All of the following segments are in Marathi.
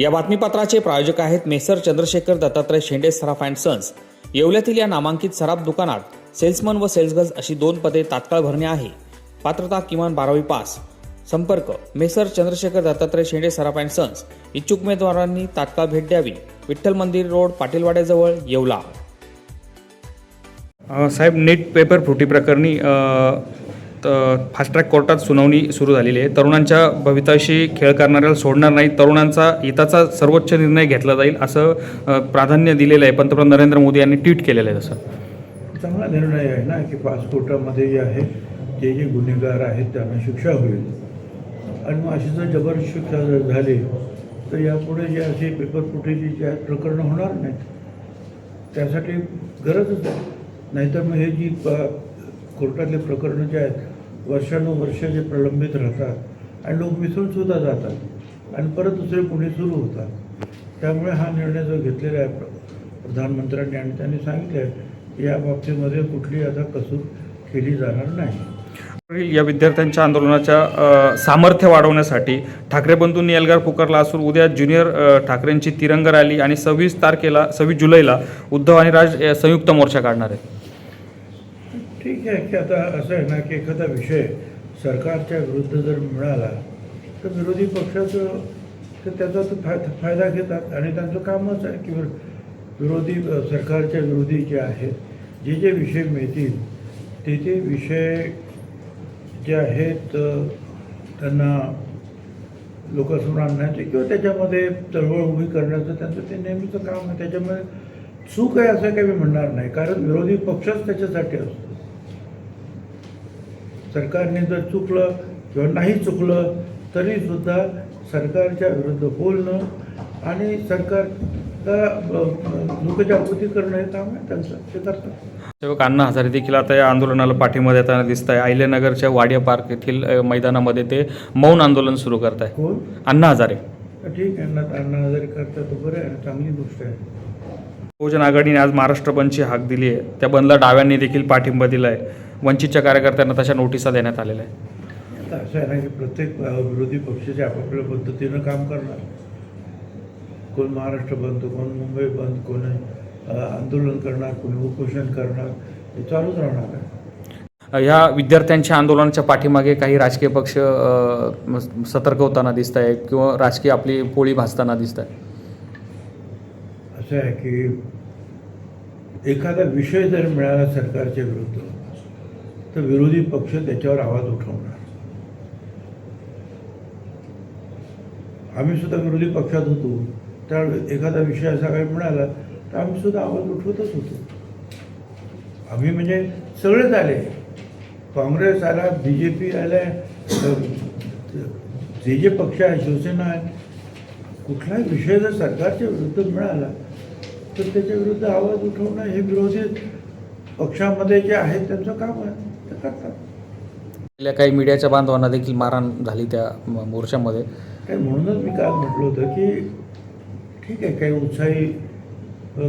या बातमीपत्राचे प्रायोजक आहेत messrs Chandrashekhar Dattatray Shende Saraf and sons. येवल्यातील या नामांकित सराफ दुकानात सेल्समन व सेल्सगर्ल्स अशी 2 पदे तात्काळ भरणे आहे। पात्रता किमान 12वी पास। संपर्क messrs Chandrashekhar Dattatray Shende Saraf and sons. इच्छुक उमेदवारांनी तात्काळ भेट द्यावी। विठ्ठल मंदिर रोड, पाटीलवाड्याजवळ, येवला। साहेब, नीट पेपर फुटी प्रकरणी फास्ट ट्रॅक कोर्टात सुनावणी सुरू झालेली आहे। तरुणांच्या भवितव्याशी खेळ करणाऱ्याला सोडणार नाही, तरुणांचा हिताचा सर्वोच्च निर्णय घेतला जाईल असं प्राधान्य दिलेलं आहे। पंतप्रधान नरेंद्र मोदी यांनी ट्विट केलेलं आहे। तसं चांगला निर्णय आहे ना की फास्ट कोर्टामध्ये जे आहे जे गुन्हेगार आहेत त्यांना शिक्षा होईल आणि मग अशी जर जबर शिक्षा जर झाली तर यापुढे जे असे पेपर फुटीची जे प्रकरणं होणार नाहीत। त्यासाठी गरजच आहे, नाहीतर मग हे जी कोर्टातले प्रकरणं जे आहेत वर्षानुवर्ष जे प्रलंबित राहतात आणि लोक विसरूनसुद्धा जातात आणि परत दुसरे पुढे सुरू होतात। त्यामुळे हा निर्णय जो घेतलेला आहे प्रधानमंत्र्यांनी आणि त्यांनी सांगितलं आहे की या बाबतीमध्ये कुठली आता कसूर केली जाणार नाही। या विद्यार्थ्यांच्या आंदोलनाच्या सामर्थ्य वाढवण्यासाठी ठाकरे बंधूंनी एल्गार पुकारला असून उद्या ज्युनियर ठाकरेंची तिरंगा रॅली आणि 26 जुलैला उद्धव आणि राज संयुक्त मोर्चा काढणार आहेत। ठीक आहे की आता असं आहे ना की एखादा विषय सरकारच्या विरुद्ध जर मिळाला तर विरोधी पक्षाचं तर त्याचा तो फायदा घेतात आणि त्यांचं कामच आहे की विरोधी सरकारच्या विरोधी जे आहेत जे विषय मिळतील ते विषय जे आहेत त्यांना लोकांसमोर आणण्याचे किंवा त्याच्यामध्ये चळवळ उभी करण्याचं त्यांचं ते नेहमीचं काम आहे। त्याच्यामध्ये चूक आहे असं काही मी म्हणणार नाही, कारण विरोधी पक्षच त्याच्यासाठी असतो। सरकारने जर चुकलं किंवा नाही चुकलं तरीसुद्धा सरकारच्या विरुद्ध बोलणं आणि सरकारला लोकजागृती करणं हे काम आहे त्यांचं, ते करतात। सेवक अण्णा हजारे देखील आता या आंदोलनाला पाठिंबा देताना दिसत आहे। अहिल्यानगरच्या वाडिया पार्क येथील मैदानामध्ये ते मौन आंदोलन सुरू करत आहे। कोण? अण्णा हजारे। ठीक आहे ना, अण्णा हजारे करतात तर बरं आहे, चांगली गोष्ट आहे। बहुजन आघाडीने आज महाराष्ट्र बंदची हाक दिली आहे, त्या बंदला डाव्यांनी देखील पाठिंबा दिला आहे। वंचितच्या कार्यकर्त्यांना तशा नोटिसा देण्यात आलेल्या आहे। आता असं आहे ना की प्रत्येक विरोधी पक्षाच्या आपापल्या पद्धतीनं काम करणार। कोण महाराष्ट्र बंद, कोण मुंबई बंद, कोण आंदोलन करणार, कोण उपोषण करणार, हे चालूच राहणार आहे। ह्या विद्यार्थ्यांच्या आंदोलनाच्या पाठीमागे काही राजकीय पक्ष सतर्क होताना दिसत आहे किंवा राजकीय आपली पोळी भाजताना दिसत आहे। असं आहे की एखादा विषय जर मिळाला सरकारच्या विरुद्ध तर विरोधी पक्ष त्याच्यावर आवाज उठवणार। आम्ही सुद्धा विरोधी पक्षात होतो, त्यावेळी एखादा विषय असा काही मिळाला तर आम्ही सुद्धा आवाज उठवतच होतो। आम्ही म्हणजे सगळेच आले, काँग्रेस आला, BJP आला, जे पक्ष आहे, शिवसेना आहे, कुठलाही विषय जर सरकारच्या विरुद्ध मिळाला तर त्याच्या विरुद्ध आवाज उठवणं हे विरोधी पक्षामध्ये जे आहेत त्यांचं काम आहे, ते करतात। काही मीडियाच्या बांधवांना देखील मारहाण झाली त्या मोर्चामध्ये। म्हणूनच मी काल म्हटलं होतं की ठीक आहे, काही उत्साही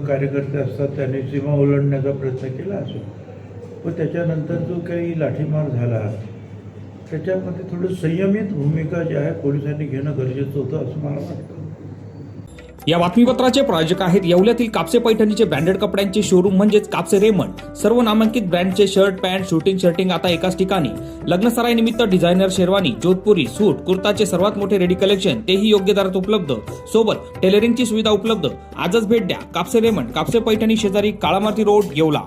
कार्यकर्ते असतात, त्यांनी सीमा ओलांडण्याचा प्रयत्न केला असेल, पण त्याच्यानंतर जो काही लाठीमार झाला त्याच्यामध्ये थोडं संयमित भूमिका जी आहे पोलिसांनी घेणं गरजेचं होतं असं मला वाटतं। या बातमीपत्राचे प्रायोजक आहेत येवल्यातील कापसे पैठणीचे ब्रँडेड कपड्यांचे शोरूम म्हणजेच कापसे रेमंड। सर्व नामांकित ब्रँडचे शर्ट, पॅन्ट, शर्टिंग आता एकाच ठिकाणी। लग्नसराई निमित्त डिझायनर शेरवानी, जोधपुरी, सूट, कुर्ताचे सर्वात मोठे रेडी कलेक्शन, तेही योग्य दरात उपलब्ध। सोबत टेलरिंगची सुविधा उपलब्ध। आजच भेट द्या कापसे रेमंड, कापसे पैठणी शेजारी, काळामाती रोड, येवला।